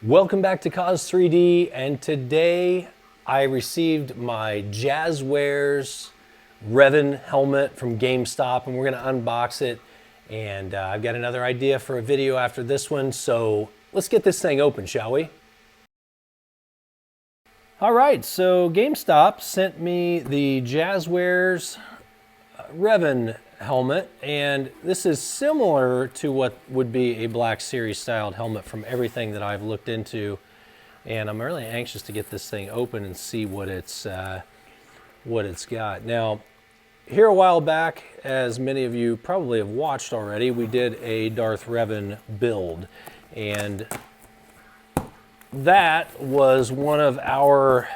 Welcome back to Cause 3D, and today I received my Jazwares Revan helmet from GameStop, and we're going to unbox it. And I've got another idea for a video after this one, so let's get this thing open, shall we? All right, so GameStop sent me the Jazwares Revan helmet, and this is similar to what would be a Black Series styled helmet from everything that I've looked into, and I'm really anxious to get this thing open and see what it's got. Now, here a while back, as many of you probably have watched already, we did a Darth Revan build, and that was one of our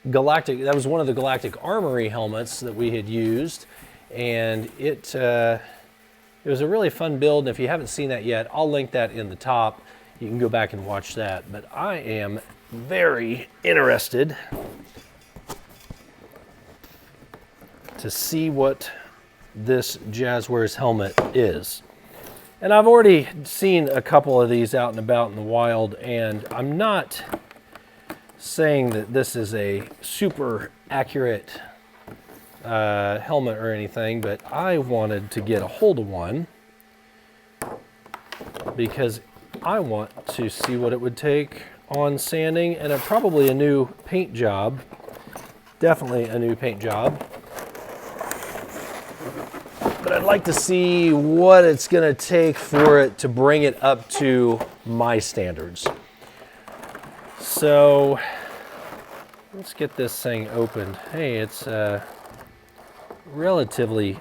one of the Galactic Armory helmets that we had used, and it was a really fun build. And if you haven't seen that yet, I'll link that in the top. You can go back and watch that. But I am very interested to see what this Jazwares helmet is. And I've already seen a couple of these out and about in the wild, and I'm not saying that this is a super accurate helmet or anything, but I wanted to get a hold of one because I want to see what it would take on sanding and probably a new paint job. Definitely a new paint job. But I'd like to see what it's going to take for it to bring it up to my standards. So let's get this thing opened. Hey, it's relatively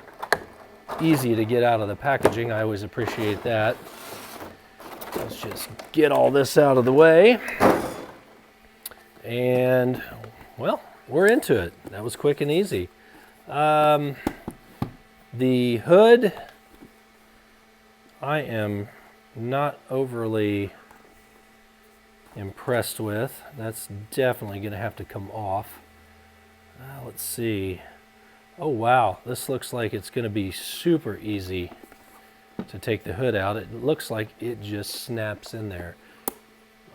easy to get out of the packaging. I always appreciate that. Let's just get all this out of the way. And, well, we're into it. That was quick and easy. The hood, I am not overly impressed with. That's definitely going to have to come off. Let's see. Oh wow, this looks like it's going to be super easy to take the hood out. It looks like it just snaps in there.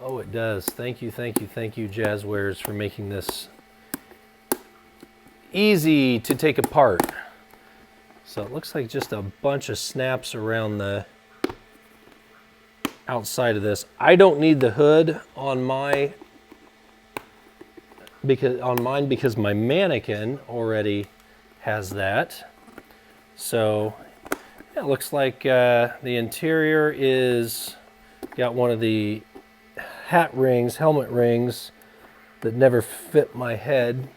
Oh, it does. Thank you, thank you, thank you, Jazwares, for making this easy to take apart. So it looks like just a bunch of snaps around the outside of this. I don't need the hood on mine because my mannequin already has that. So it looks like the interior is got one of the helmet rings that never fit my head.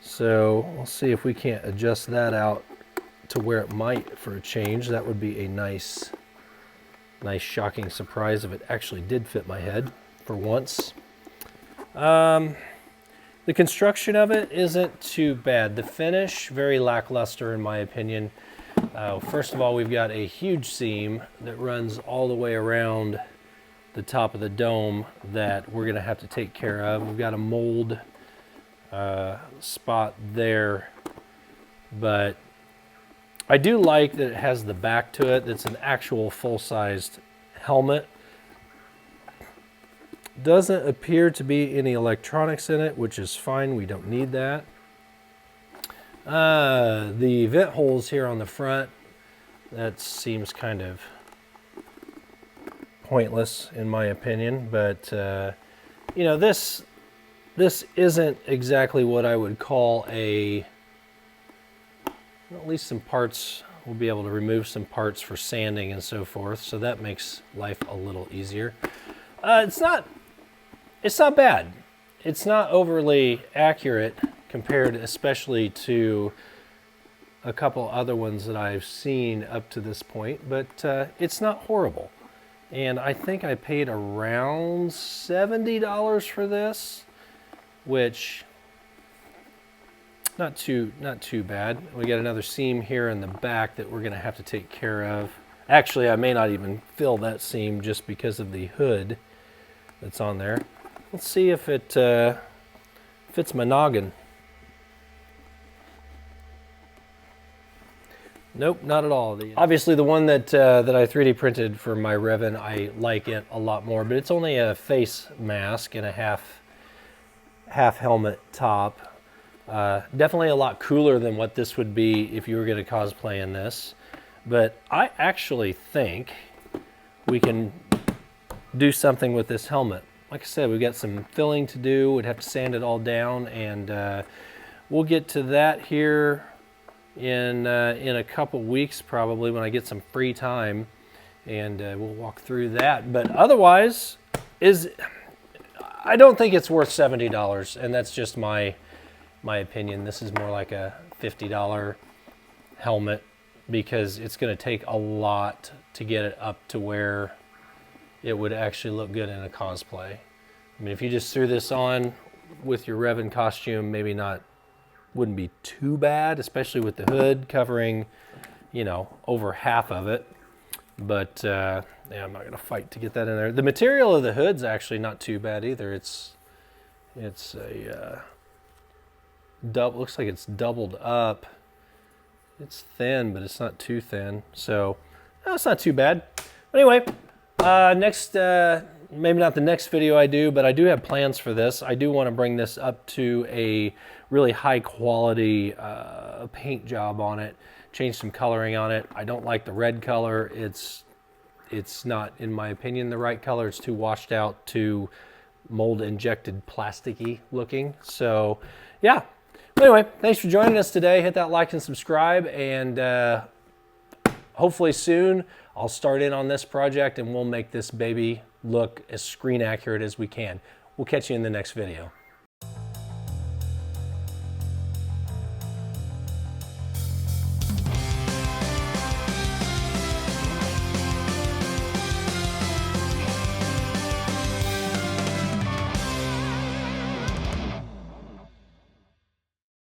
So we'll see if we can't adjust that out to where it might for a change. That would be a nice shocking surprise if it actually did fit my head for once. The construction of it isn't too bad. The finish, very lackluster in my opinion. First of all, we've got a huge seam that runs all the way around the top of the dome that we're going to have to take care of. We've got a mold spot there, but I do like that it has the back to it. It's an actual full-sized helmet. Doesn't appear to be any electronics in it, which is fine. We don't need that. The vent holes here on the front, that seems kind of pointless in my opinion, but you know, this isn't exactly what I would call at least some parts. We'll be able to remove some parts for sanding and so forth, so that makes life a little easier. It's not bad. It's not overly accurate compared especially to a couple other ones that I've seen up to this point, but it's not horrible. And I think I paid around $70 for this, which not too bad. We got another seam here in the back that we're going to have to take care of. Actually, I may not even fill that seam just because of the hood that's on there. Let's see if it fits my noggin. Nope, not at all. Obviously, the one that that I 3D printed for my Revan, I like it a lot more, but it's only a face mask and a half helmet top. Definitely a lot cooler than what this would be if you were going to cosplay in this. But I actually think we can do something with this helmet. Like I said, we've got some filling to do. We'd have to sand it all down, and we'll get to that here in a couple weeks probably when I get some free time, and we'll walk through that. But otherwise, I don't think it's worth $70, and that's just my opinion. This is more like a $50 helmet because it's going to take a lot to get it up to where it would actually look good in a cosplay. I mean, if you just threw this on with your Revan costume, maybe wouldn't be too bad, especially with the hood covering, you know, over half of it. But yeah, I'm not gonna fight to get that in there. The material of the hood's actually not too bad either. It's a looks like it's doubled up. It's thin, but it's not too thin, so no, it's not too bad. Anyway, next, maybe not the next video I do, but I do have plans for this. I do want to bring this up to a really high quality paint job on it, change some coloring on it. I don't like the red color. It's not, in my opinion, the right color. It's too washed out, too mold injected, plasticky looking. So yeah, anyway, thanks for joining us today. Hit that like and subscribe, and hopefully soon I'll start in on this project and we'll make this baby look as screen accurate as we can. We'll catch you in the next video.